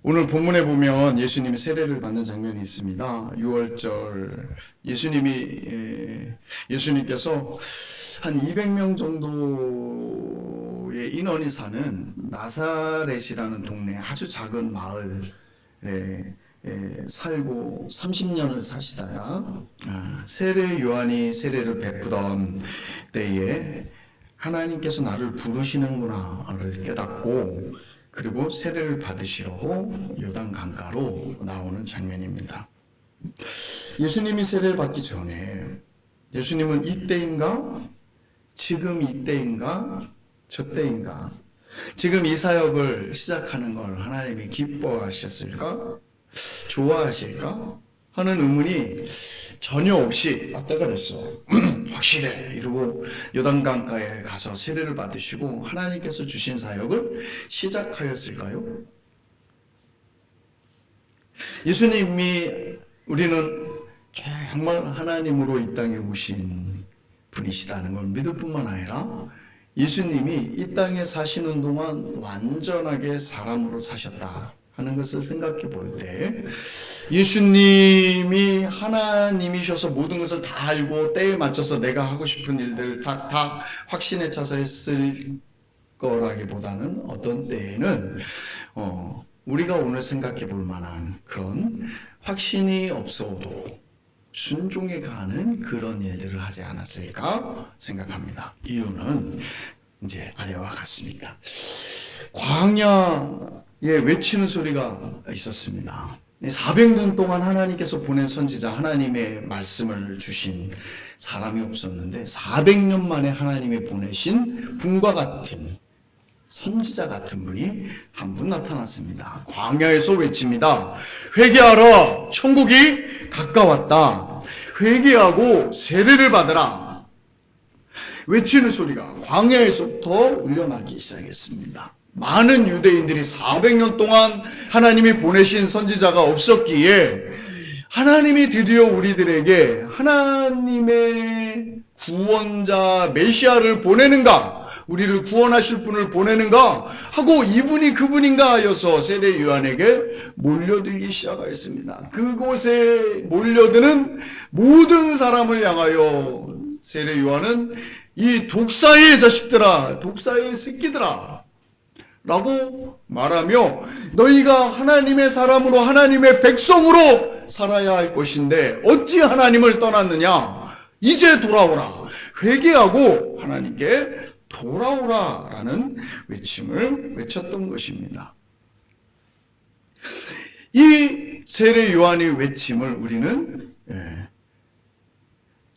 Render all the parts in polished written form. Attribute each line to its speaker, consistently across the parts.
Speaker 1: 오늘 본문에 보면 예수님이 세례를 받는 장면이 있습니다. 6월절 예수님께서 한 200명 정도의 인원이 사는 나사렛이라는 동네, 아주 작은 마을에 살고 30년을 사시다가 세례 요한이 세례를 베푸던 때에 하나님께서 나를 부르시는구나를 깨닫고, 그리고 세례를 받으시려고 요단 강가로 나오는 장면입니다. 예수님이 세례를 받기 전에 예수님은 이때인가? 지금 이때인가? 저때인가? 지금 이 사역을 시작하는 걸 하나님이 기뻐하셨을까? 좋아하실까? 하는 의문이 전혀 없이 때가 됐어. 확실해. 이러고 요단강가에 가서 세례를 받으시고 하나님께서 주신 사역을 시작하였을까요? 예수님이 우리는 정말 하나님으로 이 땅에 오신 분이시다는 걸 믿을 뿐만 아니라 예수님이 이 땅에 사시는 동안 완전하게 사람으로 사셨다 하는 것을 생각해 볼 때, 예수님이 하나님이셔서 모든 것을 다 알고 때에 맞춰서 내가 하고 싶은 일들을 다 확신에 차서 했을 거라기보다는 어떤 때에는 우리가 오늘 생각해 볼 만한 그런 확신이 없어도 순종해 가는 그런 일들을 하지 않았을까 생각합니다. 이유는 이제 아래와 같습니다. 광야에 외치는 소리가 있었습니다. 400년 동안 하나님께서 보낸 선지자, 하나님의 말씀을 주신 사람이 없었는데 400년 만에 하나님이 보내신 분과 같은 선지자 같은 분이 한 분 나타났습니다. 광야에서 외칩니다. 회개하라, 천국이 가까웠다. 회개하고 세례를 받으라. 외치는 소리가 광야에서부터 울려나기 시작했습니다. 많은 유대인들이 400년 동안 하나님이 보내신 선지자가 없었기에 하나님이 드디어 우리들에게 하나님의 구원자 메시아를 보내는가, 우리를 구원하실 분을 보내는가 하고 이분이 그분인가 하여서 세례 요한에게 몰려들기 시작하였습니다. 그곳에 몰려드는 모든 사람을 향하여 세례 요한은 이 독사의 자식들아, 독사의 새끼들아 라고 말하며 너희가 하나님의 사람으로 하나님의 백성으로 살아야 할 것인데 어찌 하나님을 떠났느냐? 이제 돌아오라. 회개하고 하나님께 돌아오라 라는 외침을 외쳤던 것입니다. 이 세례 요한의 외침을 우리는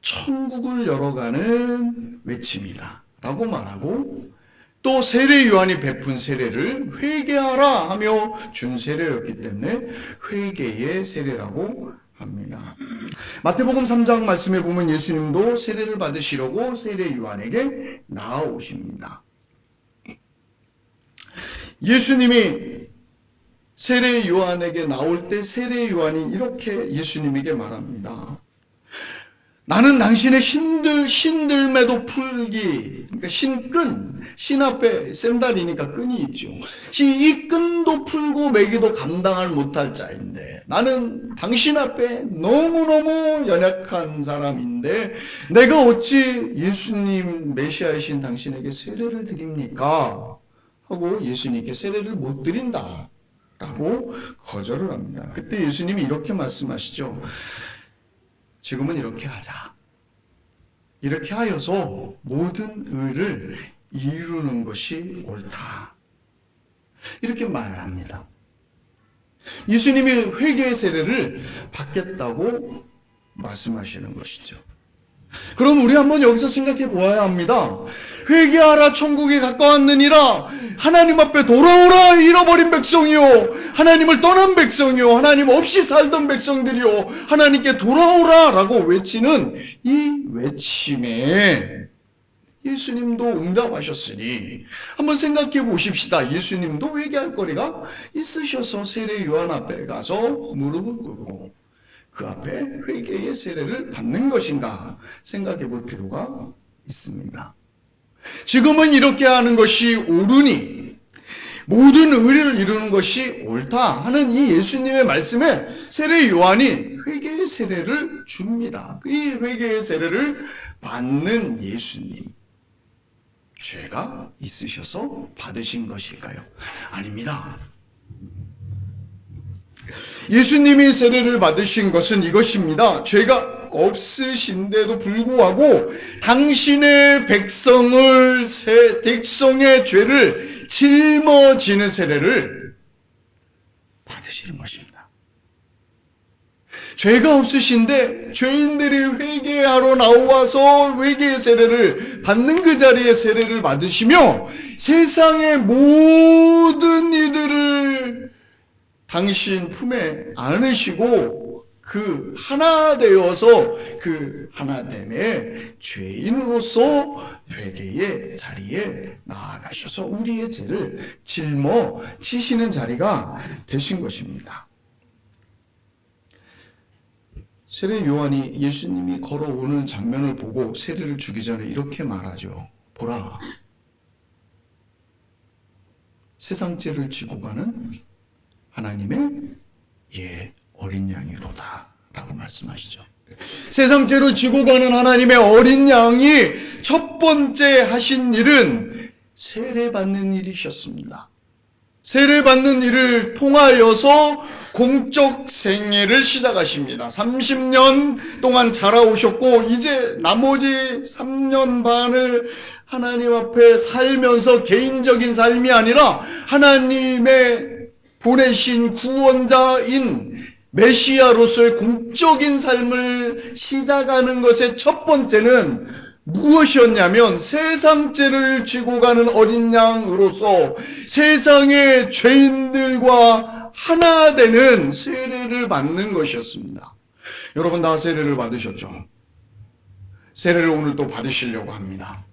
Speaker 1: 천국을 열어가는 외침이다 라고 말하고, 또 세례 요한이 베푼 세례를 회개하라 하며 준 세례였기 때문에 회개의 세례라고 합니다. 마태복음 3장 말씀에 보면 예수님도 세례를 받으시려고 세례 요한에게 나아오십니다. 예수님이 세례 요한에게 나올 때 세례 요한이 이렇게 예수님에게 말합니다. 나는 당신의 신들매도 풀기, 그러니까 신끈, 신 앞에 샌달이니까 끈이 있죠. 이 끈도 풀고 매기도 감당할 못할 자인데 나는 당신 앞에 너무너무 연약한 사람인데 내가 어찌 예수님 메시아이신 당신에게 세례를 드립니까? 하고 예수님께 세례를 못 드린다 라고 거절을 합니다. 그때 예수님이 이렇게 말씀하시죠. 지금은 이렇게 하자. 이렇게 하여서 모든 의를 이루는 것이 옳다. 이렇게 말합니다. 예수님이 회개의 세례를 받겠다고 말씀하시는 것이죠. 그럼 우리 한번 여기서 생각해 보아야 합니다. 회개하라, 천국이 가까웠느니라. 하나님 앞에 돌아오라, 잃어버린 백성이요, 하나님을 떠난 백성이요, 하나님 없이 살던 백성들이요, 하나님께 돌아오라 라고 외치는 이 외침에 예수님도 응답하셨으니 한번 생각해 보십시다. 예수님도 회개할 거리가 있으셔서 세례 요한 앞에 가서 무릎을 꿇고 그 앞에 회개의 세례를 받는 것인가 생각해 볼 필요가 있습니다. 지금은 이렇게 하는 것이 옳으니 모든 의를 이루는 것이 옳다 하는 이 예수님의 말씀에 세례 요한이 회개의 세례를 줍니다. 이 회개의 세례를 받는 예수님, 죄가 있으셔서 받으신 것일까요? 아닙니다. 예수님이 세례를 받으신 것은 이것입니다. 죄가 없으신데도 불구하고 당신의 백성의 죄를 짊어지는 세례를 받으시는 것입니다. 죄가 없으신데 죄인들이 회개하러 나와서 회개의 세례를 받는 그 자리에 세례를 받으시며 세상의 모든 이들을 당신 품에 안으시고 그 하나 되어서 그 하나됨의 죄인으로서 회개의 자리에 나아가셔서 우리의 죄를 짊어지시는 자리가 되신 것입니다. 세례 요한이 예수님이 걸어오는 장면을 보고 세례를 주기 전에 이렇게 말하죠. 보라, 세상 죄를 지고 가는 하나님의 어린 양이로다 라고 말씀하시죠. 세상 죄를 지고 가는 하나님의 어린 양이 첫 번째 하신 일은 세례받는 일이셨습니다. 세례받는 일을 통하여서 공적 생애를 시작하십니다. 30년 동안 자라오셨고 이제 나머지 3년 반을 하나님 앞에 살면서 개인적인 삶이 아니라 하나님의 보내신 구원자인 메시아로서의 공적인 삶을 시작하는 것의 첫 번째는 무엇이었냐면 세상 죄를 지고 가는 어린 양으로서 세상의 죄인들과 하나 되는 세례를 받는 것이었습니다. 여러분 다 세례를 받으셨죠? 세례를 오늘 또 받으시려고 합니다.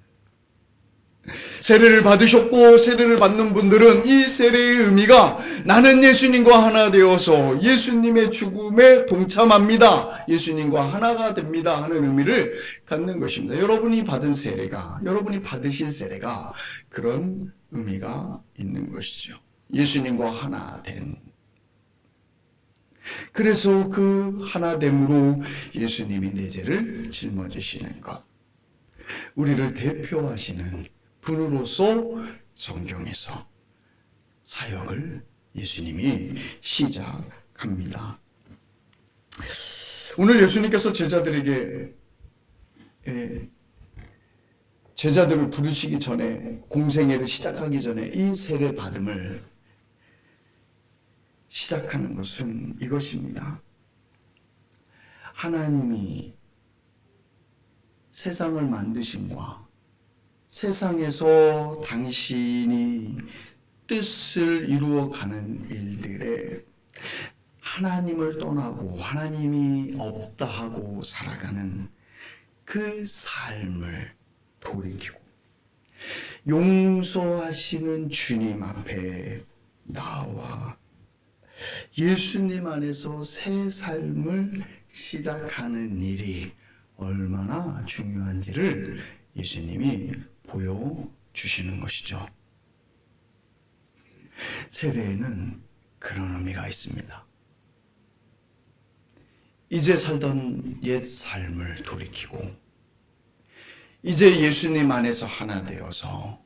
Speaker 1: 세례를 받으셨고 세례를 받는 분들은 이 세례의 의미가 나는 예수님과 하나 되어서 예수님의 죽음에 동참합니다. 예수님과 하나가 됩니다 하는 의미를 갖는 것입니다. 여러분이 받은 세례가, 여러분이 받으신 세례가 그런 의미가 있는 것이죠. 예수님과 하나 된. 그래서 그 하나됨으로 예수님이 내 죄를 짊어지시는 것, 우리를 대표하시는 분으로서 성경에서 사역을 예수님이 시작합니다. 오늘 예수님께서 제자들을 부르시기 전에, 공생애를 시작하기 전에 이 세례 받음을 시작하는 것은 이것입니다. 하나님이 세상을 만드심과 세상에서 당신이 뜻을 이루어가는 일들에 하나님을 떠나고 하나님이 없다 하고 살아가는 그 삶을 돌이키고 용서하시는 주님 앞에 나와 예수님 안에서 새 삶을 시작하는 일이 얼마나 중요한지를 예수님이 보여주시는 것이죠. 세례에는 그런 의미가 있습니다. 이제 살던 옛 삶을 돌이키고 이제 예수님 안에서 하나 되어서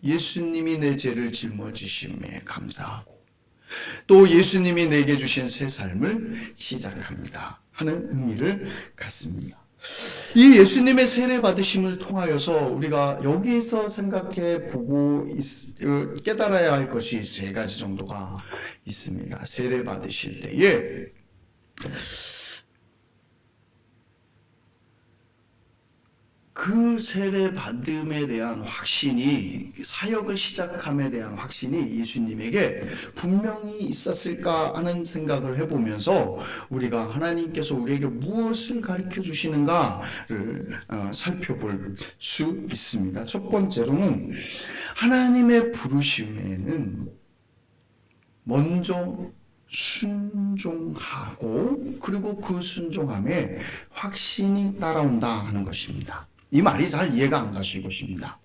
Speaker 1: 예수님이 내 죄를 짊어지심에 감사하고 또 예수님이 내게 주신 새 삶을 시작합니다 하는 의미를 갖습니다. 이 예수님의 세례 받으심을 통하여서 우리가 여기서 생각해 보고 깨달아야 할 것이 세 가지 정도가 있습니다. 세례 받으실 때에 그 세례 받음에 대한 확신이, 사역을 시작함에 대한 확신이 예수님에게 분명히 있었을까 하는 생각을 해보면서 우리가 하나님께서 우리에게 무엇을 가르쳐 주시는가를 살펴볼 수 있습니다. 첫 번째로는 하나님의 부르심에는 먼저 순종하고 그리고 그 순종함에 확신이 따라온다 하는 것입니다. 이 말이 잘 이해가 안 가실 것입니다.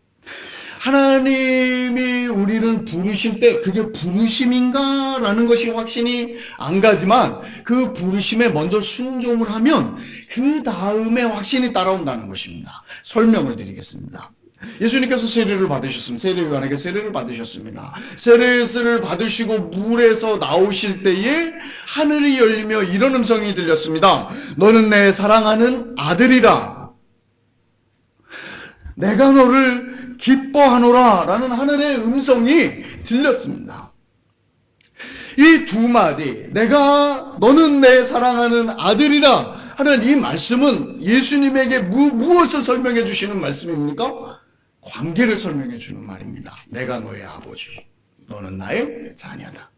Speaker 1: 하나님이 우리를 나를 부르실 때 그게 부르심인가? 라는 것이 확신이 안 가지만 그 부르심에 먼저 순종을 하면 그 다음에 확신이 따라온다는 것입니다. 설명을 드리겠습니다. 예수님께서 세례를 받으셨습니다. 세례요한에게 세례를 받으셨습니다. 세례를 받으시고 물에서 나오실 때에 하늘이 열리며 이런 음성이 들렸습니다. 너는 내 사랑하는 아들이라. 내가 너를 기뻐하노라 라는 하늘의 음성이 들렸습니다. 이 두 마디, 너는 내 사랑하는 아들이라 하는 이 말씀은 예수님에게 무엇을 설명해 주시는 말씀입니까? 관계를 설명해 주는 말입니다. 내가 너의 아버지고 너는 나의 자녀다.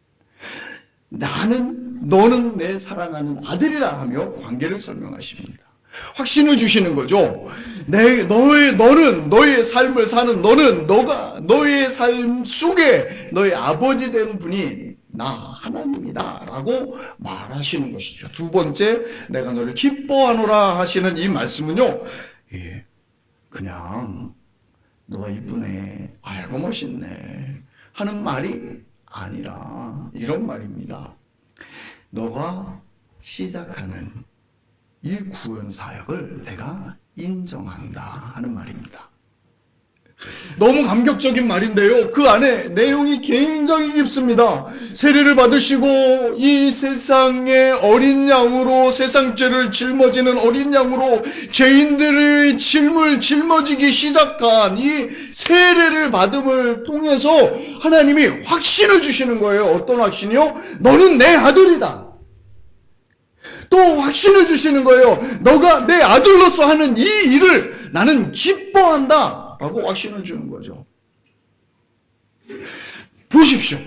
Speaker 1: 너는 내 사랑하는 아들이라 하며 관계를 설명하십니다. 확신을 주시는 거죠. 너는 너의 삶을 사는 너의 삶 속에 너의 아버지 된 분이 나 하나님이다 라고 말하시는 것이죠. 두 번째, 내가 너를 기뻐하노라 하시는 이 말씀은요, 그냥 너 이쁘네, 아이고 멋있네 하는 말이 아니라 이런 말입니다. 너가 시작하는 이 구원 사역을 내가 인정한다 하는 말입니다. 너무 감격적인 말인데요. 그 안에 내용이 굉장히 깊습니다. 세례를 받으시고 이 세상의 어린 양으로, 세상 죄를 짊어지는 어린 양으로 죄인들의 짐을 짊어지기 시작한 이 세례를 받음을 통해서 하나님이 확신을 주시는 거예요. 어떤 확신이요? 너는 내 아들이다. 또 확신을 주시는 거예요. 너가 내 아들로서 하는 이 일을 나는 기뻐한다 라고 확신을 주는 거죠. 보십시오.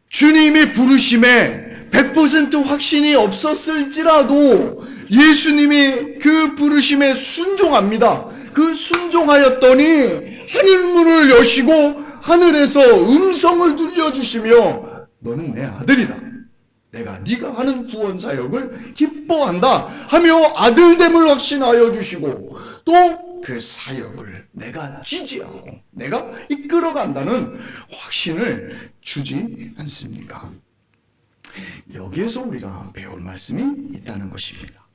Speaker 1: 주님이 부르심에 100% 확신이 없었을지라도 예수님이 그 부르심에 순종합니다. 그 순종하였더니 하늘문을 여시고 하늘에서 음성을 들려주시며 너는 내 아들이다. 내가 네가 하는 구원 사역을 기뻐한다 하며 아들됨을 확신하여 주시고 또 그 사역을 내가 지지하고 내가 이끌어간다는 확신을 주지 않습니까? 여기에서 우리가 배울 말씀이 있다는 것입니다.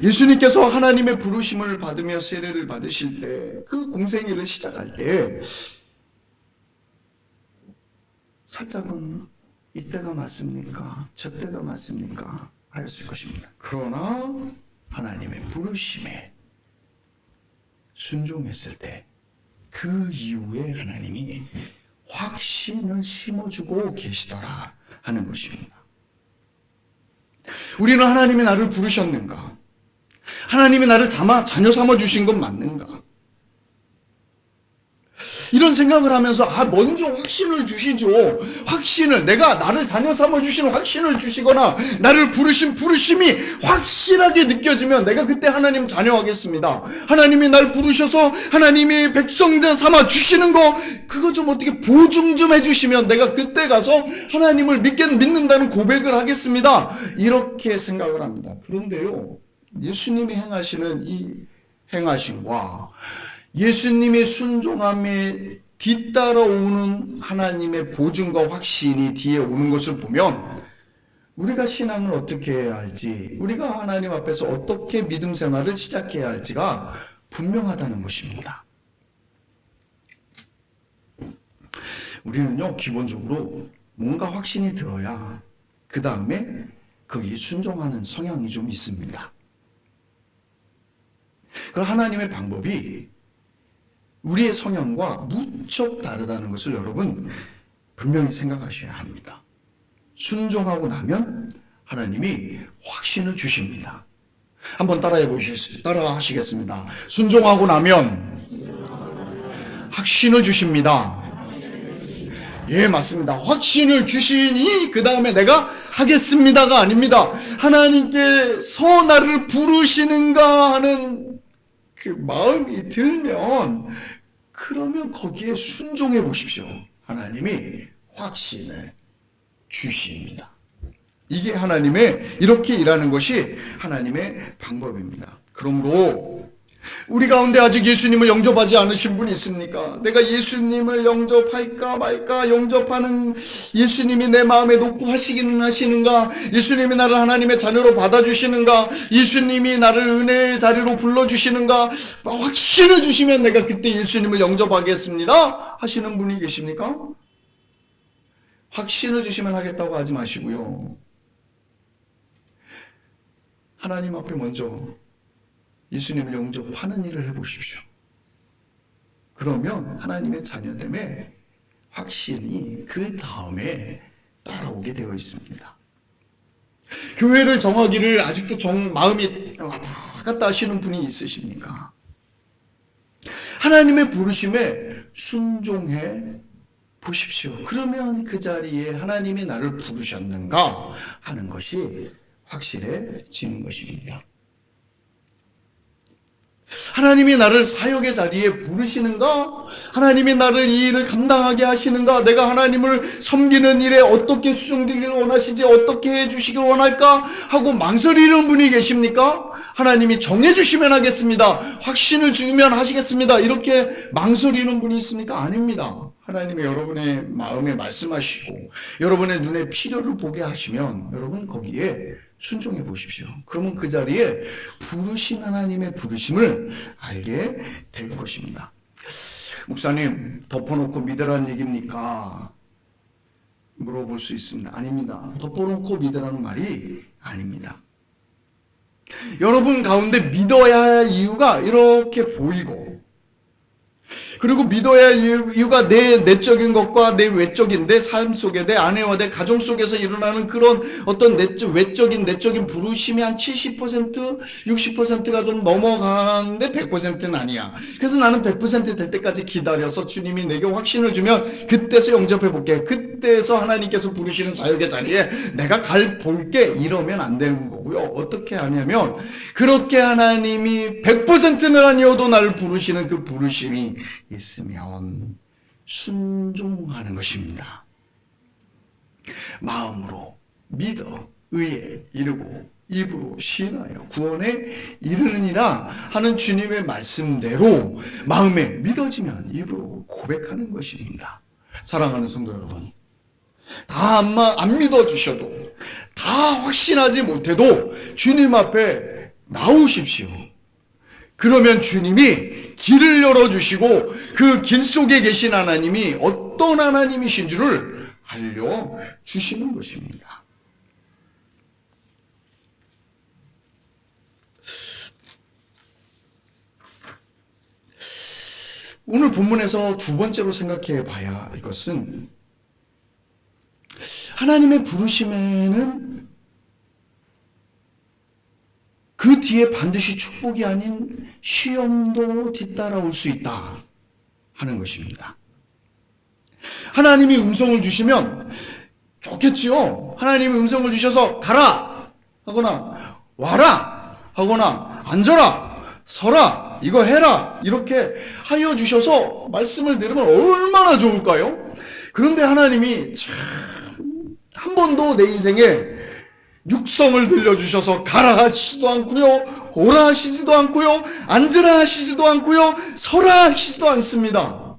Speaker 1: 예수님께서 하나님의 부르심을 받으며 세례를 받으실 때, 그 공생애를 시작할 때 살짝은 이때가 맞습니까? 저때가 맞습니까? 하였을 것입니다. 그러나 하나님의 부르심에 순종했을 때 그 이후에 하나님이 확신을 심어주고 계시더라 하는 것입니다. 우리는 하나님이 나를 부르셨는가? 하나님이 나를 자녀 삼아 주신 건 맞는가? 이런 생각을 하면서 먼저 확신을 주시죠. 내가 나를 자녀 삼아 주시는 확신을 주시거나 나를 부르신 부르심이 확실하게 느껴지면 내가 그때 하나님 자녀하겠습니다. 하나님이 날 부르셔서 하나님이 백성들 삼아 주시는 그거 좀 어떻게 보증 좀 해주시면 내가 그때 가서 하나님을 믿는다는 고백을 하겠습니다. 이렇게 생각을 합니다. 그런데요, 예수님이 행하시는 이 행하심과 예수님의 순종함에 뒤따라오는 하나님의 보증과 확신이 뒤에 오는 것을 보면 우리가 신앙을 어떻게 해야 할지, 우리가 하나님 앞에서 어떻게 믿음 생활을 시작해야 할지가 분명하다는 것입니다. 우리는요, 기본적으로 뭔가 확신이 들어야 그 다음에 거기에 순종하는 성향이 좀 있습니다. 그 하나님의 방법이 우리의 성향과 무척 다르다는 것을 여러분 분명히 생각하셔야 합니다. 순종하고 나면 하나님이 확신을 주십니다. 한번 따라 하시겠습니다. 순종하고 나면 확신을 주십니다. 예, 맞습니다. 확신을 주시니 그 다음에 내가 하겠습니다가 아닙니다. 하나님께서 나를 부르시는가 하는 그 마음이 들면 그러면 거기에 순종해 보십시오. 하나님이 확신을 주십니다. 이게 하나님의, 이렇게 일하는 것이 하나님의 방법입니다. 그러므로 우리 가운데 아직 예수님을 영접하지 않으신 분이 있습니까? 내가 예수님을 영접할까 말까, 영접하는 예수님이 내 마음에 놓고 하시기는 하시는가? 예수님이 나를 하나님의 자녀로 받아주시는가? 예수님이 나를 은혜의 자리로 불러주시는가? 확신을 주시면 내가 그때 예수님을 영접하겠습니다 하시는 분이 계십니까? 확신을 주시면 하겠다고 하지 마시고요, 하나님 앞에 먼저 예수님을 영접하는 일을 해보십시오. 그러면 하나님의 자녀됨의 확신이 그 다음에 따라오게 되어 있습니다. 교회를 정하기를 아직도 마음이 왔다 갔다 하시는 분이 있으십니까? 하나님의 부르심에 순종해 보십시오. 그러면 그 자리에 하나님이 나를 부르셨는가 하는 것이 확실해지는 것입니다. 하나님이 나를 사역의 자리에 부르시는가? 하나님이 나를 이 일을 감당하게 하시는가? 내가 하나님을 섬기는 일에 어떻게 수종되기를 원하시지? 어떻게 해주시길 원할까? 하고 망설이는 분이 계십니까? 하나님이 정해주시면 하겠습니다. 확신을 주면 하시겠습니다. 이렇게 망설이는 분이 있습니까? 아닙니다. 하나님이 여러분의 마음에 말씀하시고 여러분의 눈에 필요를 보게 하시면 여러분 거기에 순종해 보십시오. 그러면 그 자리에 부르신 하나님의 부르심을 알게 될 것입니다. 목사님, 덮어놓고 믿으라는 얘기입니까? 물어볼 수 있습니다. 아닙니다. 덮어놓고 믿으라는 말이 아닙니다. 여러분 가운데 믿어야 할 이유가 이렇게 보이고, 그리고 믿어야 할 이유가 내 내적인 것과 내 외적인 내 삶 속에, 내 아내와 내 가정 속에서 일어나는 그런 어떤 외적인 부르심이 한 70%, 60%가 좀 넘어가는데 100%는 아니야. 그래서 나는 100% 될 때까지 기다려서 주님이 내게 확신을 주면 그때서 영접해 볼게. 그때서 하나님께서 부르시는 사역의 자리에 내가 볼게. 이러면 안 되는 거고요. 어떻게 하냐면 그렇게 하나님이 100%는 아니어도 나를 부르시는 그 부르심이 있으면 순종하는 것입니다. 마음으로 믿어 의에 이르고 입으로 시인하여 구원에 이르느니라 하는 주님의 말씀대로 마음에 믿어지면 입으로 고백하는 것입니다. 사랑하는 성도 여러분, 다 안 믿어주셔도, 다 확신하지 못해도 주님 앞에 나오십시오. 그러면 주님이 길을 열어주시고 그 길 속에 계신 하나님이 어떤 하나님이신 줄을 알려주시는 것입니다. 오늘 본문에서 두 번째로 생각해 봐야 할 것은 하나님의 부르심에는 그 뒤에 반드시 축복이 아닌 시험도 뒤따라올 수 있다 하는 것입니다. 하나님이 음성을 주시면 좋겠지요. 하나님이 음성을 주셔서 가라 하거나 와라 하거나 앉아라 서라 이거 해라 이렇게 하여 주셔서 말씀을 들으면 얼마나 좋을까요? 그런데 하나님이 참 한 번도 내 인생에 육성을 들려주셔서 가라 하시지도 않고요, 오라 하시지도 않고요, 앉으라 하시지도 않고요, 서라 하시지도 않습니다.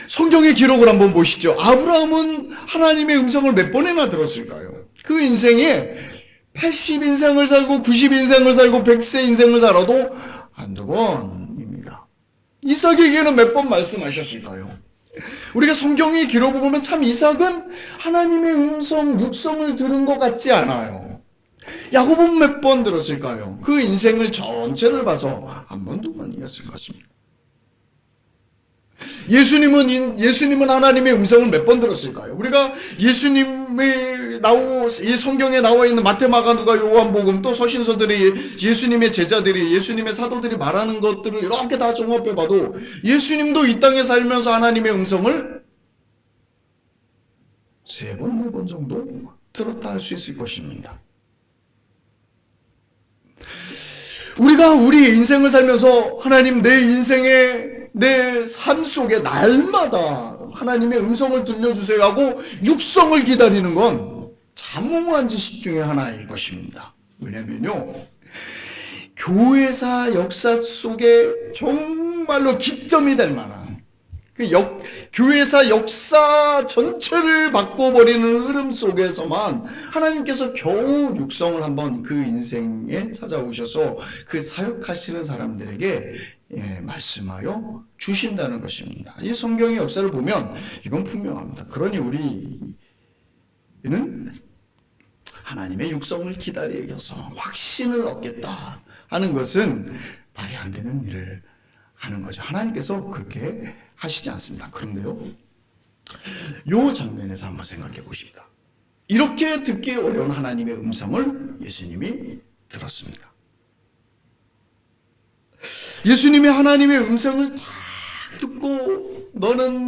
Speaker 1: 성경의 기록을 한번 보시죠. 아브라함은 하나님의 음성을 몇 번이나 들었을까요? 그 인생에 80인생을 살고 90인생을 살고 100세 인생을 살아도 한두 번입니다. 이삭에게는 몇 번 말씀하셨을까요? 우리가 성경의 기록을 보면 참 이삭은 하나님의 음성, 육성을 들은 것 같지 않아요. 야곱은 몇 번 들었을까요? 그 인생을 전체를 봐서 한 번, 두 번이었을 것 같습니다. 예수님은 하나님의 음성을 몇 번 들었을까요? 우리가 이 성경에 나와 있는 마태, 마가, 누가, 요한복음 또 서신서들이 예수님의 제자들이 예수님의 사도들이 말하는 것들을 이렇게 다 종합해 봐도 예수님도 이 땅에 살면서 하나님의 음성을 3번, 4번 정도 들었다 할 수 있을 것입니다. 우리가 우리 인생을 살면서 하나님 내 인생에 내 삶 속에 날마다 하나님의 음성을 들려주세요 하고 육성을 기다리는 건 자몽한 지식 중에 하나일 것입니다. 왜냐면요, 교회사 역사 속에 정말로 기점이 될 만한 교회사 역사 전체를 바꿔버리는 흐름 속에서만 하나님께서 겨우 육성을 한번 그 인생에 찾아오셔서 그 사역하시는 사람들에게 말씀하여 주신다는 것입니다. 이 성경의 역사를 보면 이건 분명합니다. 그러니 우리는 하나님의 육성을 기다려서 확신을 얻겠다 하는 것은 말이 안 되는 일을 하는 거죠. 하나님께서 그렇게 하시지 않습니다. 그런데요, 이 장면에서 한번 생각해 보십니다. 이렇게 듣기 어려운 하나님의 음성을 예수님이 들었습니다. 예수님이 하나님의 음성을 다 듣고 너는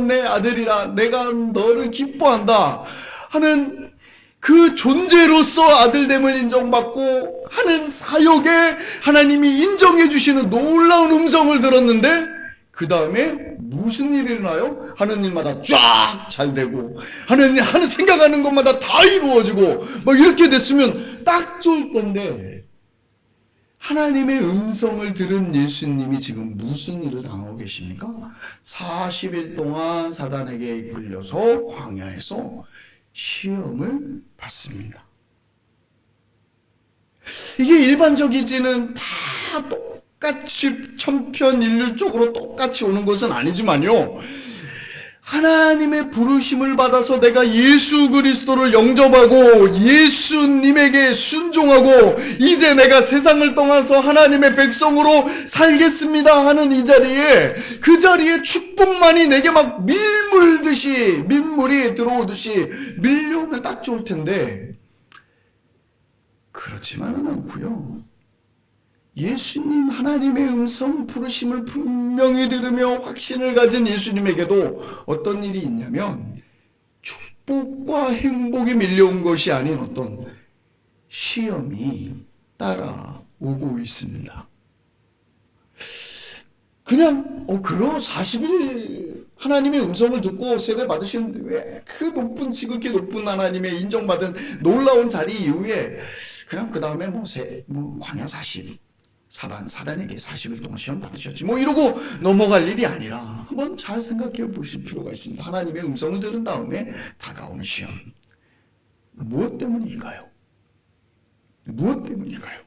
Speaker 1: 내 아들이라 내가 너를 기뻐한다 하는 그 존재로서 아들됨을 인정받고 하는 사역에 하나님이 인정해 주시는 놀라운 음성을 들었는데 그 다음에 무슨 일이 일어나요? 하는 일마다 쫙 잘되고 하는 생각하는 것마다 다 이루어지고 막 이렇게 됐으면 딱 좋을 건데 하나님의 음성을 들은 예수님이 지금 무슨 일을 당하고 계십니까? 40일 동안 사단에게 이끌려서 광야에서 시험을 받습니다. 이게 일반적이지는 다 똑같이 천편일률적으로 똑같이 오는 것은 아니지만요, 하나님의 부르심을 받아서 내가 예수 그리스도를 영접하고 예수님에게 순종하고 이제 내가 세상을 떠나서 하나님의 백성으로 살겠습니다 하는 이 자리에, 그 자리에 축복만이 내게 막 민물이 들어오듯이 밀려오면 딱 좋을 텐데 그렇지만은 않고요. 예수님 하나님의 음성 부르심을 분명히 들으며 확신을 가진 예수님에게도 어떤 일이 있냐면 축복과 행복이 밀려온 것이 아닌 어떤 시험이 따라오고 있습니다. 그냥 그러 40일 하나님의 음성을 듣고 세례 받으시는데 왜 그 지극히 높은 하나님의 인정받은 놀라운 자리 이후에 그냥 그 다음에 광야 40 사단에게 40일 동안 시험 받으셨지 이러고 넘어갈 일이 아니라 한번 잘 생각해 보실 필요가 있습니다. 하나님의 음성을 들은 다음에 다가오는 시험, 무엇 때문일까요? 무엇 때문일까요?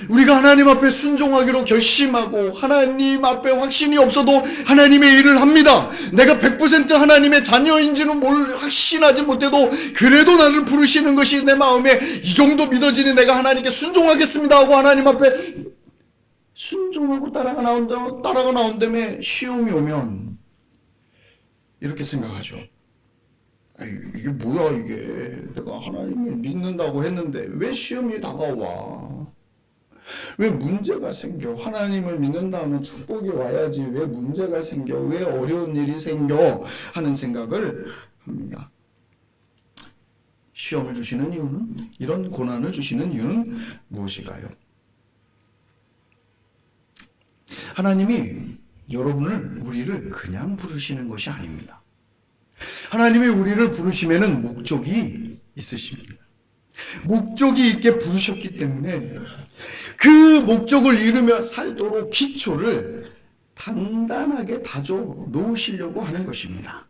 Speaker 1: 우리가 하나님 앞에 순종하기로 결심하고 하나님 앞에 확신이 없어도 하나님의 일을 합니다. 내가 100% 하나님의 자녀인지는 확신하지 못해도 그래도 나를 부르시는 것이 내 마음에 이 정도 믿어지니 내가 하나님께 순종하겠습니다 하고 하나님 앞에 순종하고 따라가 나온 다음에 시험이 오면 이렇게 생각하죠. 이게 뭐야 이게, 내가 하나님을 믿는다고 했는데 왜 시험이 다가와? 왜 문제가 생겨? 하나님을 믿는다 하면 축복이 와야지 왜 문제가 생겨? 왜 어려운 일이 생겨? 하는 생각을 합니다. 시험을 주시는 이유는, 이런 고난을 주시는 이유는 무엇일까요? 하나님이 우리를 그냥 부르시는 것이 아닙니다. 하나님이 우리를 부르시면은 목적이 있으십니다. 목적이 있게 부르셨기 때문에 그 목적을 이루며 살도록 기초를 단단하게 다져 놓으시려고 하는 것입니다.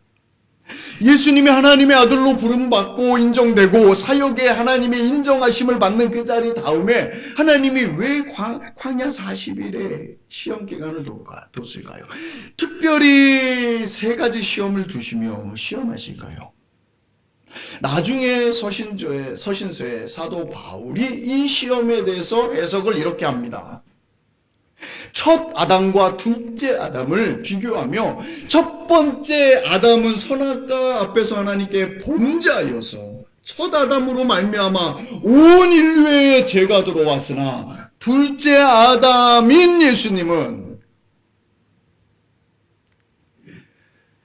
Speaker 1: 예수님이 하나님의 아들로 부름받고 인정되고 사역에 하나님의 인정하심을 받는 그 자리 다음에 하나님이 왜 광야 40일의 시험 기간을 뒀을까요? 특별히 3가지 시험을 두시며 시험하실까요? 나중에 서신서에 사도 바울이 이 시험에 대해서 해석을 이렇게 합니다. 첫 아담과 둘째 아담을 비교하며 첫 번째 아담은 선악과 앞에서 하나님께 범죄하여서 첫 아담으로 말미암아 온 인류에 죄가 들어왔으나 둘째 아담인 예수님은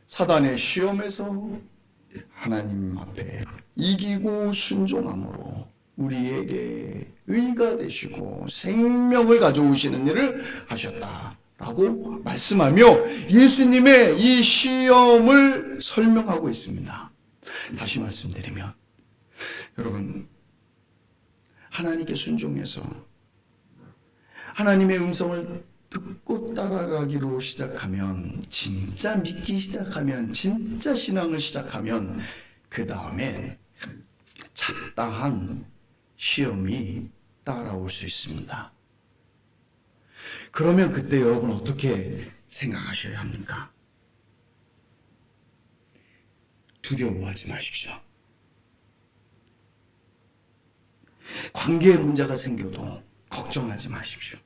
Speaker 1: 사단의 시험에서 하나님 앞에 이기고 순종함으로 우리에게 의가 되시고 생명을 가져오시는 일을 하셨다라고 말씀하며 예수님의 이 시험을 설명하고 있습니다. 다시 말씀드리면 여러분, 하나님께 순종해서 하나님의 음성을 듣고 따라가기로 시작하면, 진짜 믿기 시작하면, 진짜 신앙을 시작하면 그 다음에 잡다한 시험이 따라올 수 있습니다. 그러면 그때 여러분 어떻게 생각하셔야 합니까? 두려워하지 마십시오. 관계에 문제가 생겨도 걱정하지 마십시오.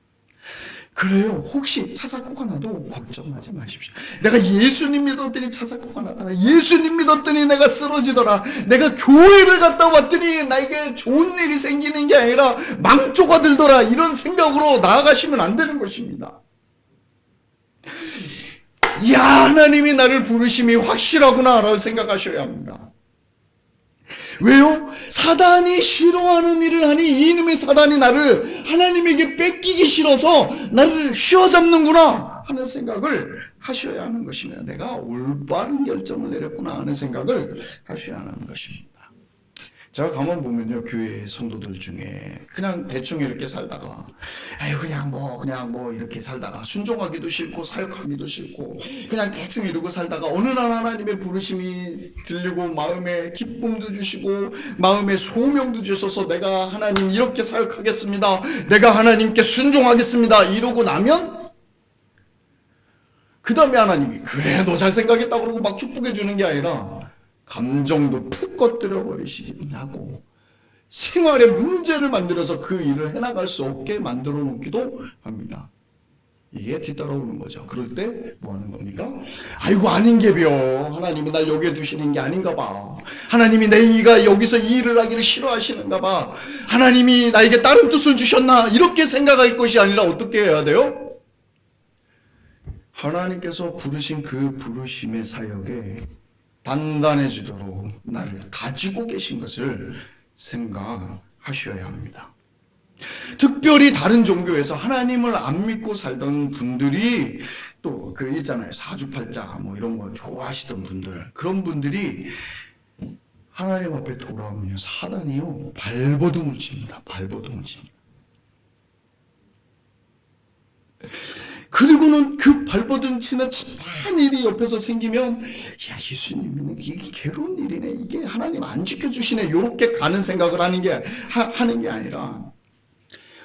Speaker 1: 그래요. 혹시 차 사고가 나도 걱정하지 마십시오. 내가 예수님 믿었더니 차 사고가 나더라. 예수님 믿었더니 내가 쓰러지더라. 내가 교회를 갔다 왔더니 나에게 좋은 일이 생기는 게 아니라 망조가 들더라. 이런 생각으로 나아가시면 안 되는 것입니다. 이야, 하나님이 나를 부르심이 확실하구나 라고 생각하셔야 합니다. 왜요? 사단이 싫어하는 일을 하니 이놈의 사단이 나를 하나님에게 뺏기기 싫어서 나를 휘어잡는구나 하는 생각을 하셔야 하는 것입니다. 내가 올바른 결정을 내렸구나 하는 생각을 하셔야 하는 것입니다. 제가 가만 보면요, 교회 성도들 중에 그냥 대충 이렇게 살다가 그냥 뭐 이렇게 살다가 순종하기도 싫고 사역하기도 싫고 그냥 대충 이러고 살다가 어느 날 하나님의 부르심이 들리고 마음에 기쁨도 주시고 마음에 소명도 주셔서 내가 하나님 이렇게 사역하겠습니다, 내가 하나님께 순종하겠습니다 이러고 나면 그 다음에 하나님이 그래 너 잘 생각했다 그러고 막 축복해 주는 게 아니라 감정도 푹 꺼뜨려 버리시긴 하고 생활에 문제를 만들어서 그 일을 해나갈 수 없게 만들어 놓기도 합니다. 이게 뒤따라오는 거죠. 그럴 때 뭐 하는 겁니까? 아이고 아닌 게벼, 하나님은 날 여기에 두시는 게 아닌가 봐, 하나님이 내가 여기서 이 일을 하기를 싫어하시는가 봐, 하나님이 나에게 다른 뜻을 주셨나, 이렇게 생각할 것이 아니라 어떻게 해야 돼요? 하나님께서 부르신 그 부르심의 사역에 단단해지도록 나를 가지고 계신 것을 생각하셔야 합니다. 특별히 다른 종교에서 하나님을 안 믿고 살던 분들이 또 그 있잖아요, 사주팔자 뭐 이런 거 좋아하시던 분들, 그런 분들이 하나님 앞에 돌아오면요 사단이요 발버둥을 칩니다. 발버둥을 칩니다. 그리고는 그 발버둥 치는 참한 일이 옆에서 생기면 야 예수님은 이게 괴로운 일이네, 이게 하나님 안 지켜주시네, 이렇게 가는 생각을 하는 게 아니라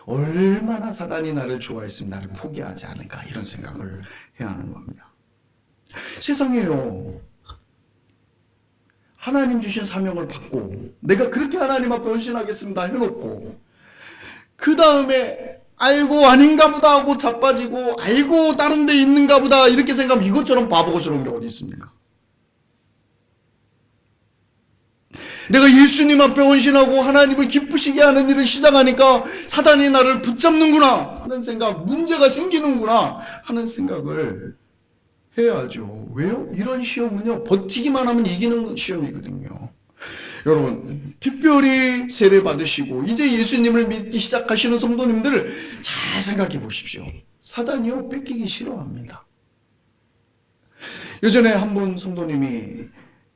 Speaker 1: 얼마나 사단이 나를 좋아했으면 나를 포기하지 않을까, 이런 생각을 해야 하는 겁니다. 세상에요 하나님 주신 사명을 받고 내가 그렇게 하나님 앞에 헌신하겠습니다 해놓고 그 다음에 아이고 아닌가 보다 하고 자빠지고 아이고 다른 데 있는가 보다 이렇게 생각하면 이것처럼 바보스러운 게 어디 있습니까? 내가 예수님 앞에 헌신하고 하나님을 기쁘시게 하는 일을 시작하니까 사단이 나를 붙잡는구나 하는 생각, 문제가 생기는구나 하는 생각을 해야죠. 왜요? 이런 시험은요 버티기만 하면 이기는 시험이거든요. 여러분 특별히 세례 받으시고 이제 예수님을 믿기 시작하시는 성도님들 잘 생각해 보십시오. 사단이요 뺏기기 싫어합니다. 예전에 한 분 성도님이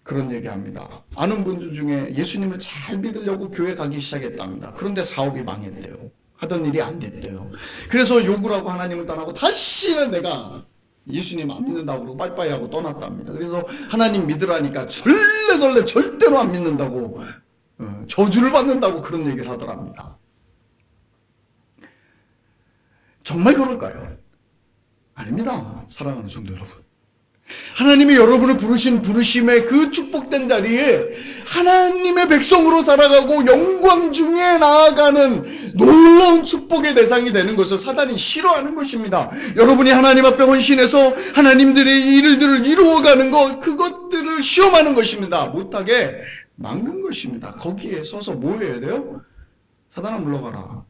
Speaker 1: 그런 얘기합니다. 아는 분 중에 예수님을 잘 믿으려고 교회 가기 시작했답니다. 그런데 사업이 망했대요. 하던 일이 안 됐대요. 그래서 욕을 하고 하나님을 떠나고 다시는 내가 예수님 안 믿는다고 그러고 빠이빠이 하고 떠났답니다. 그래서 하나님 믿으라니까 절레절레 절대로 안 믿는다고 저주를 받는다고 그런 얘기를 하더랍니다. 정말 그럴까요? 아닙니다. 사랑하는 성도 여러분, 하나님이 여러분을 부르신 부르심의 그 축복된 자리에 하나님의 백성으로 살아가고 영광 중에 나아가는 놀라운 축복의 대상이 되는 것을 사단이 싫어하는 것입니다. 여러분이 하나님 앞에 헌신해서 하나님들의 일들을 이루어가는 것, 그것들을 시험하는 것입니다. 못하게 막는 것입니다. 거기에 서서 뭐 해야 돼요? 사단아 물러가라,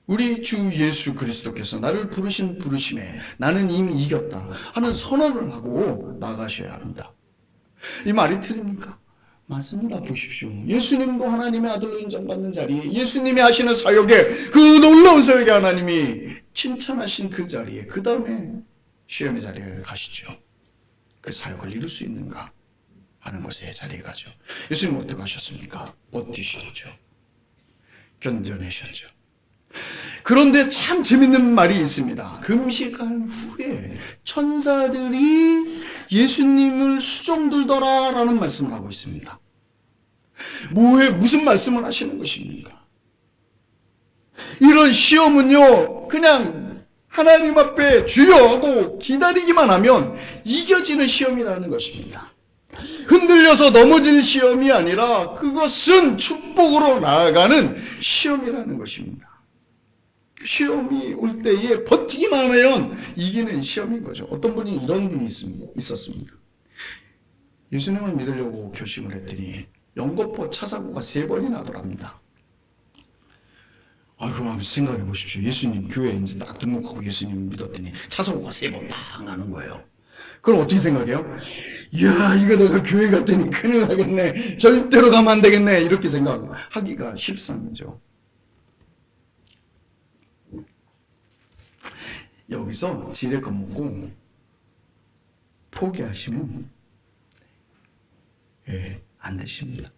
Speaker 1: 우리 주 예수 그리스도께서 나를 부르신 부르심에 나는 이미 이겼다 하는 선언을 하고 나가셔야 합니다. 이 말이 틀립니까? 맞습니다. 보십시오. 예수님도 하나님의 아들로 인정받는 자리에, 예수님이 하시는 사역에, 그 놀라운 사역에 하나님이 칭찬하신 그 자리에, 그 다음에 시험의 자리에 가시죠. 그 사역을 이룰 수 있는가 하는 것에 자리에 가죠. 예수님은 어떻게 하셨습니까? 버티셨죠. 견뎌내셨죠. 그런데 참 재밌는 말이 있습니다. 금식한 후에 천사들이 예수님을 수종들더라라는 말씀을 하고 있습니다. 무슨 말씀을 하시는 것입니까? 이런 시험은요, 그냥 하나님 앞에 주여 하고 기다리기만 하면 이겨지는 시험이라는 것입니다. 흔들려서 넘어질 시험이 아니라 그것은 축복으로 나아가는 시험이라는 것입니다. 시험이 올 때에 버티기만 하면 이기는 시험인 거죠. 어떤 분이 이런 분이 있었습니다. 예수님을 믿으려고 결심을 했더니 연거푸 차 사고가 3번이 나더랍니다. 그럼 한번 생각해 보십시오. 예수님 교회에 이제 딱 등록하고 예수님을 믿었더니 차 사고가 3번 딱 나는 거예요. 그럼 어떻게 생각해요? 이야, 이거 내가 교회 갔더니 큰일 나겠네. 절대로 가면 안 되겠네. 이렇게 생각하기가 쉽상이죠. 여기서 지레 겁먹고 포기하시면 안 되십니다.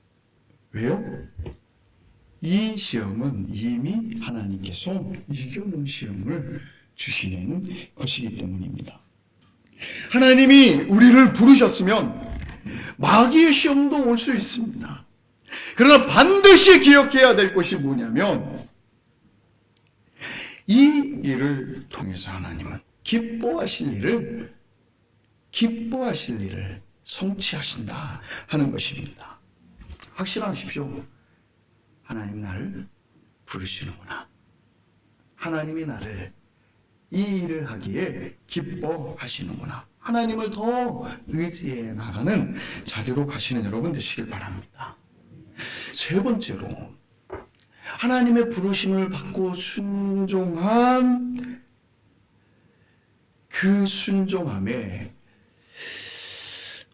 Speaker 1: 왜요? 이 시험은 이미 하나님께서 이겨놓은 시험을 주시는 것이기 때문입니다. 하나님이 우리를 부르셨으면 마귀의 시험도 올 수 있습니다. 그러나 반드시 기억해야 될 것이 뭐냐면 이 일을 통해서 하나님은 기뻐하실 일을 성취하신다 하는 것입니다. 확신하십시오. 하나님 나를 부르시는구나. 하나님이 나를 이 일을 하기에 기뻐하시는구나. 하나님을 더 의지해 나가는 자리로 가시는 여러분 되시길 바랍니다. 세 번째로 하나님의 부르심을 받고 순종한 그 순종함에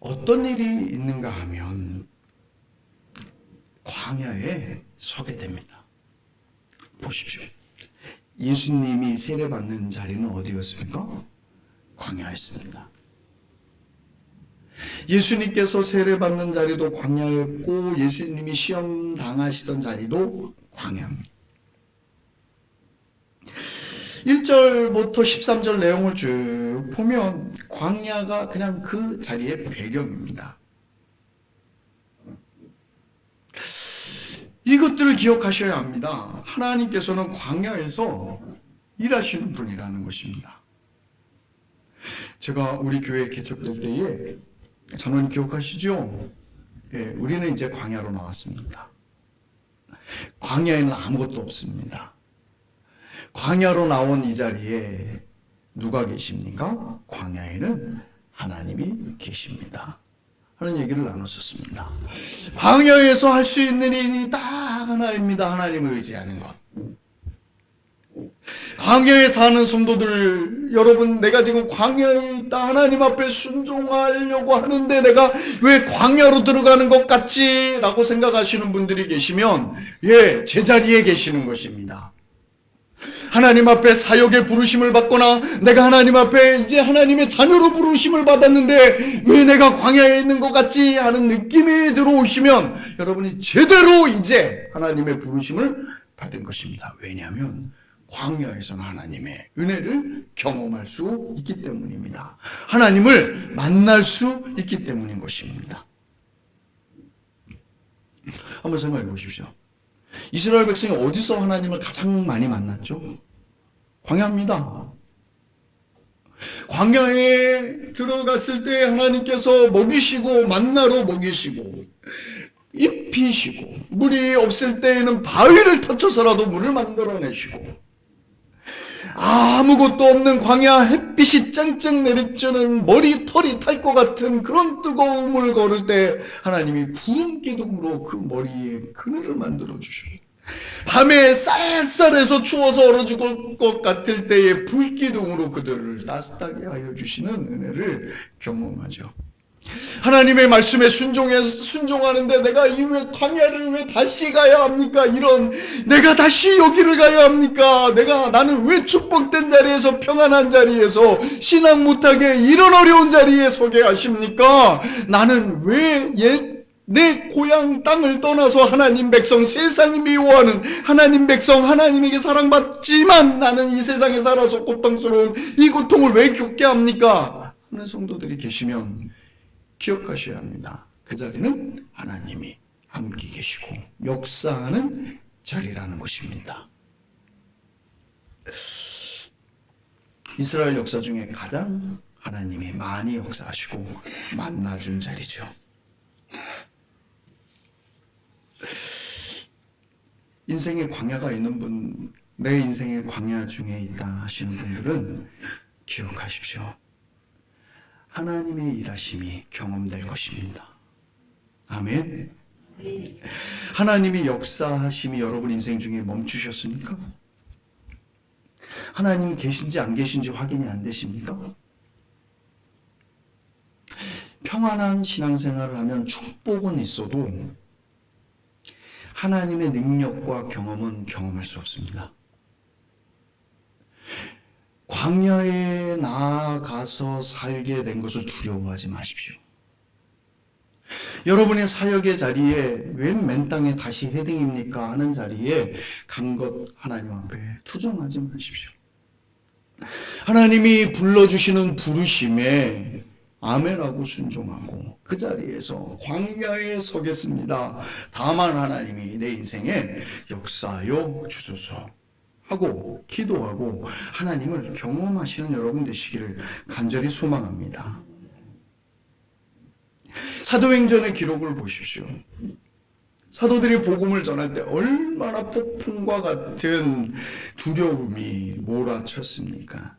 Speaker 1: 어떤 일이 있는가 하면 광야에 서게 됩니다. 보십시오. 예수님이 세례받는 자리는 어디였습니까? 광야였습니다. 예수님께서 세례받는 자리도 광야였고 예수님이 시험 당하시던 자리도 광야입니다. 1절부터 13절 내용을 쭉 보면 광야가 그냥 그 자리의 배경입니다. 이것들을 기억하셔야 합니다. 하나님께서는 광야에서 일하시는 분이라는 것입니다. 제가 우리 교회 개척될 때에 전원 기억하시죠? 우리는 이제 광야로 나왔습니다. 광야에는 아무것도 없습니다. 광야로 나온 이 자리에 누가 계십니까? 광야에는 하나님이 계십니다. 하는 얘기를 나눴었습니다. 광야에서 할 수 있는 일이 딱 하나입니다. 하나님을 의지하는 것. 광야에 사는 성도들 여러분, 내가 지금 광야에 있다 하나님 앞에 순종하려고 하는데 내가 왜 광야로 들어가는 것 같지? 라고 생각하시는 분들이 계시면 제자리에 계시는 것입니다. 하나님 앞에 사역의 부르심을 받거나 내가 하나님 앞에 이제 하나님의 자녀로 부르심을 받았는데 왜 내가 광야에 있는 것 같지 하는 느낌이 들어오시면 여러분이 제대로 이제 하나님의 부르심을 받은 것입니다. 왜냐하면 광야에서는 하나님의 은혜를 경험할 수 있기 때문입니다. 하나님을 만날 수 있기 때문인 것입니다. 한번 생각해 보십시오. 이스라엘 백성이 어디서 하나님을 가장 많이 만났죠? 광야입니다. 광야에 들어갔을 때 하나님께서 먹이시고 만나로 먹이시고 입히시고 물이 없을 때에는 바위를 터쳐서라도 물을 만들어내시고 아무것도 없는 광야 햇빛이 쨍쨍 내리쬐는 머리털이 탈 것 같은 그런 뜨거움을 걸을 때 하나님이 구름 기둥으로 그 머리에 그늘을 만들어 주시고 밤에 쌀쌀해서 추워서 얼어 죽을 것 같을 때에 불기둥으로 그들을 따뜻하게 하여 주시는 은혜를 경험하죠. 하나님의 말씀에 순종하는데 내가 이 왜 광야를 왜 다시 가야 합니까? 내가 다시 여기를 가야 합니까? 나는 왜 축복된 자리에서 평안한 자리에서 신앙 못하게 이런 어려운 자리에 서게 하십니까? 나는 왜 내 고향 땅을 떠나서 하나님 백성, 세상이 미워하는 하나님 백성, 하나님에게 사랑받지만 나는 이 세상에 살아서 고통스러운 이 고통을 왜 겪게 합니까? 하는 성도들이 계시면 기억하셔야 합니다. 그 자리는 하나님이 함께 계시고 역사하는 자리라는 것입니다. 이스라엘 역사 중에 가장 하나님이 많이 역사하시고 만나준 자리죠. 인생에 광야가 있는 분, 내 인생에 광야 중에 있다 하시는 분들은 기억하십시오. 하나님의 일하심이 경험될 것입니다. 아멘. 하나님이 역사하심이 여러분 인생 중에 멈추셨습니까? 하나님이 계신지 안 계신지 확인이 안 되십니까? 평안한 신앙생활을 하면 축복은 있어도 하나님의 능력과 경험은 경험할 수 없습니다. 광야에 나아가서 살게 된 것을 두려워하지 마십시오. 여러분의 사역의 자리에 웬 맨 땅에 다시 헤딩입니까 하는 자리에 간 것 하나님 앞에 투정하지 마십시오. 하나님이 불러주시는 부르심에 아멘하고 순종하고 그 자리에서 광야에 서겠습니다. 다만 하나님이 내 인생에 역사하여 주소서 하고 기도하고 하나님을 경험하시는 여러분 되시기를 간절히 소망합니다. 사도행전의 기록을 보십시오. 사도들이 복음을 전할 때 얼마나 폭풍과 같은 두려움이 몰아쳤습니까?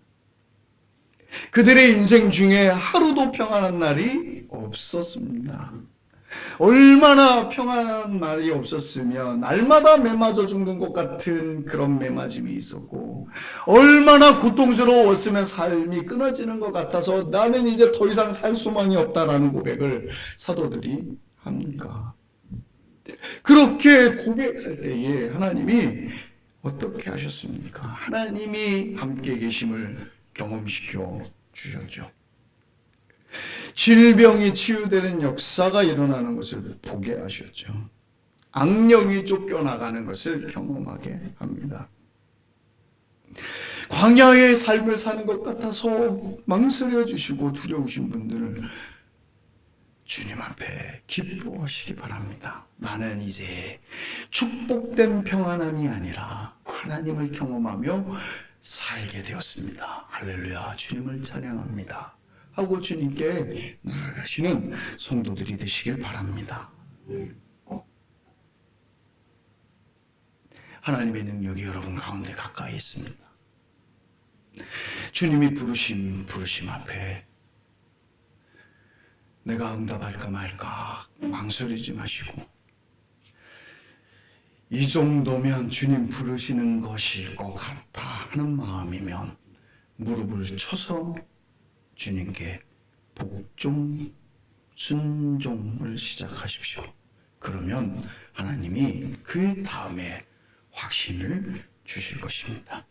Speaker 1: 그들의 인생 중에 하루도 평안한 날이 없었습니다. 얼마나 평안한 날이 없었으면 날마다 매 맞아 죽는 것 같은 그런 매맞음이 있었고, 얼마나 고통스러웠으면 삶이 끊어지는 것 같아서 나는 이제 더 이상 살 소망이 없다라는 고백을 사도들이 합니까? 그렇게 고백할 때에 하나님이 어떻게 하셨습니까? 하나님이 함께 계심을 경험시켜 주셨죠. 질병이 치유되는 역사가 일어나는 것을 보게 하셨죠. 악령이 쫓겨나가는 것을 경험하게 합니다. 광야의 삶을 사는 것 같아서 망설여 주시고 두려우신 분들을 주님 앞에 기뻐하시기 바랍니다. 나는 이제 축복된 평안함이 아니라 하나님을 경험하며 살게 되었습니다. 할렐루야, 주님을 찬양합니다 하고 주님께 나아가시는 성도들이 되시길 바랍니다. 하나님의 능력이 여러분 가운데 가까이 있습니다. 주님이 부르심 앞에 내가 응답할까 말까 망설이지 마시고, 이 정도면 주님 부르시는 것일 것 같아 하는 마음이면 무릎을 쳐서 주님께 복종, 순종을 시작하십시오. 그러면 하나님이 그 다음에 확신을 주실 것입니다.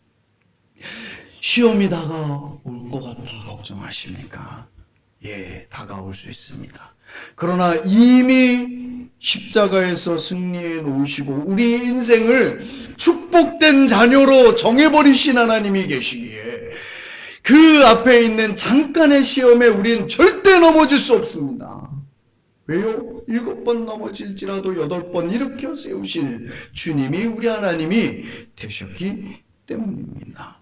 Speaker 1: 시험이 다가올 것 같아 걱정하십니까? 예, 다가올 수 있습니다. 그러나 이미 십자가에서 승리해 놓으시고 우리 인생을 축복된 자녀로 정해버리신 하나님이 계시기에 그 앞에 있는 잠깐의 시험에 우린 절대 넘어질 수 없습니다. 왜요? 7번 넘어질지라도 8번 일으켜 세우실 주님이 우리 하나님이 되셨기 때문입니다.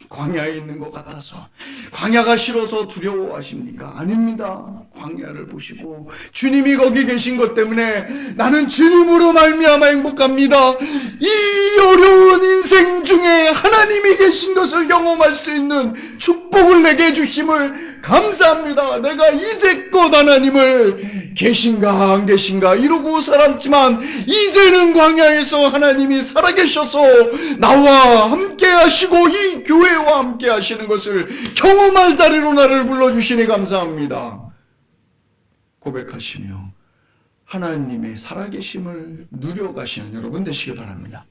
Speaker 1: 광야에 있는 것 같아서, 광야가 싫어서 두려워하십니까? 아닙니다. 광야를 보시고 주님이 거기 계신 것 때문에 나는 주님으로 말미암아 행복합니다. 이 어려운 인생 중에 하나님이 계신 것을 경험할 수 있는 축복을 내게 주심을 감사합니다. 내가 이제껏 하나님을 계신가 안 계신가 이러고 살았지만 이제는 광야에서 하나님이 살아계셔서 나와 함께 하시고 이 교회와 함께 하시는 것을 경험할 자리로 나를 불러주시니 감사합니다. 고백하시며 하나님의 살아계심을 누려가시는 여러분 되시길 바랍니다.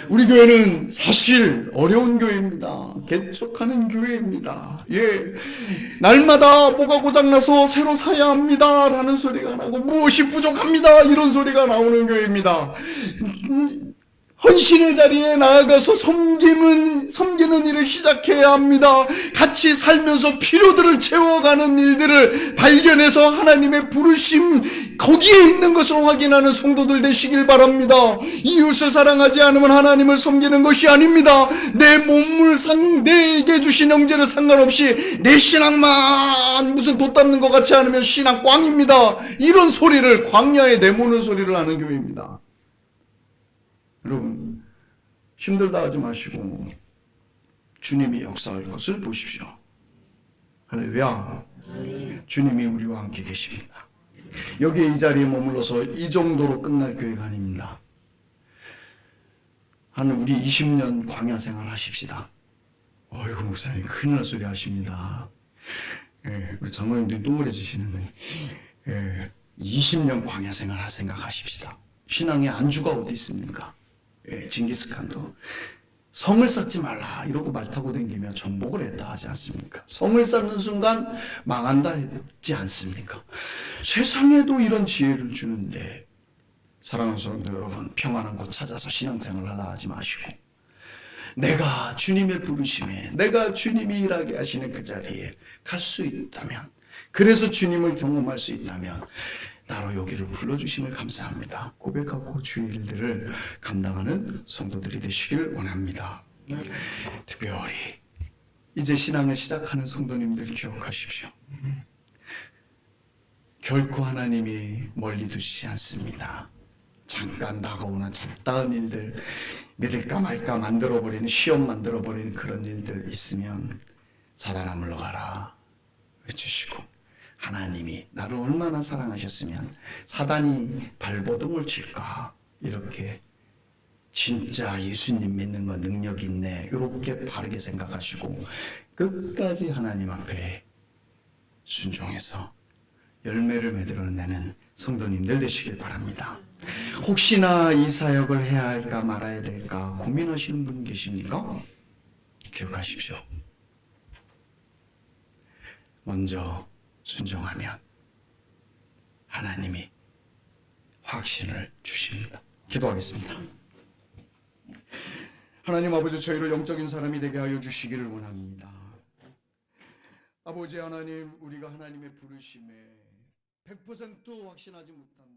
Speaker 1: 우리 교회는 사실 어려운 교회입니다. 개척하는 교회입니다. 예. 날마다 뭐가 고장나서 새로 사야 합니다. 라는 소리가 나고 무엇이 부족합니다. 이런 소리가 나오는 교회입니다. 헌신의 자리에 나아가서 섬기는 일을 시작해야 합니다. 같이 살면서 필요들을 채워가는 일들을 발견해서 하나님의 부르심 거기에 있는 것을 확인하는 성도들 되시길 바랍니다. 이웃을 사랑하지 않으면 하나님을 섬기는 것이 아닙니다. 내 몸을 내게 주신 형제를 상관없이 내 신앙만 무슨 돛 닦는 것 같지 않으면 신앙 꽝입니다. 이런 소리를 광야에 내모는 소리를 하는 교회입니다. 여러분, 힘들다 하지 마시고 주님이 역사할 것을 보십시오. 할렐루야. 주님이 우리와 함께 계십니다. 여기에 이 자리에 머물러서 이 정도로 끝날 교회가 아닙니다. 우리 20년 광야 생활 하십시다. 어이구, 목사님 큰일 날 소리 하십니다. 예, 우리 장로님들이 동그래지시는데 20년 광야 생활 할 생각하십시다. 신앙의 안주가 어디 있습니까? 징기스칸도 성을 쌓지 말라 이러고 말 타고 다니며 정복을 했다 하지 않습니까? 성을 쌓는 순간 망한다 했지 않습니까? 세상에도 이런 지혜를 주는데 사랑하는 성도 여러분, 평안한 곳 찾아서 신앙생활 하라 하지 마시고 내가 주님의 부르심에, 내가 주님이 일하게 하시는 그 자리에 갈 수 있다면, 그래서 주님을 경험할 수 있다면 나로 여기를 불러주심을 감사합니다. 고백하고 주의 일들을 감당하는 성도들이 되시길 원합니다. 특별히 이제 신앙을 시작하는 성도님들 기억하십시오. 결코 하나님이 멀리 두시지 않습니다. 잠깐 다가오는 잡다한 일들, 믿을까 말까 만들어버리는, 시험 만들어버리는 그런 일들 있으면 사단아 물러가라 외치시고, 하나님이 나를 얼마나 사랑하셨으면 사단이 발버둥을 칠까, 이렇게 진짜 예수님 믿는 거 능력 있네 이렇게 바르게 생각하시고 끝까지 하나님 앞에 순종해서 열매를 맺어내는 성도님들 되시길 바랍니다. 혹시나 이 사역을 해야 할까 말아야 될까 고민하시는 분 계십니까? 기억하십시오. 먼저 순종하면 하나님이 확신을 주십니다. 기도하겠습니다. 하나님 아버지, 저희를 영적인 사람이 되게 하여 주시기를 원합니다. 아버지 하나님, 우리가 하나님의 부르심에 100% 확신하지 못한다.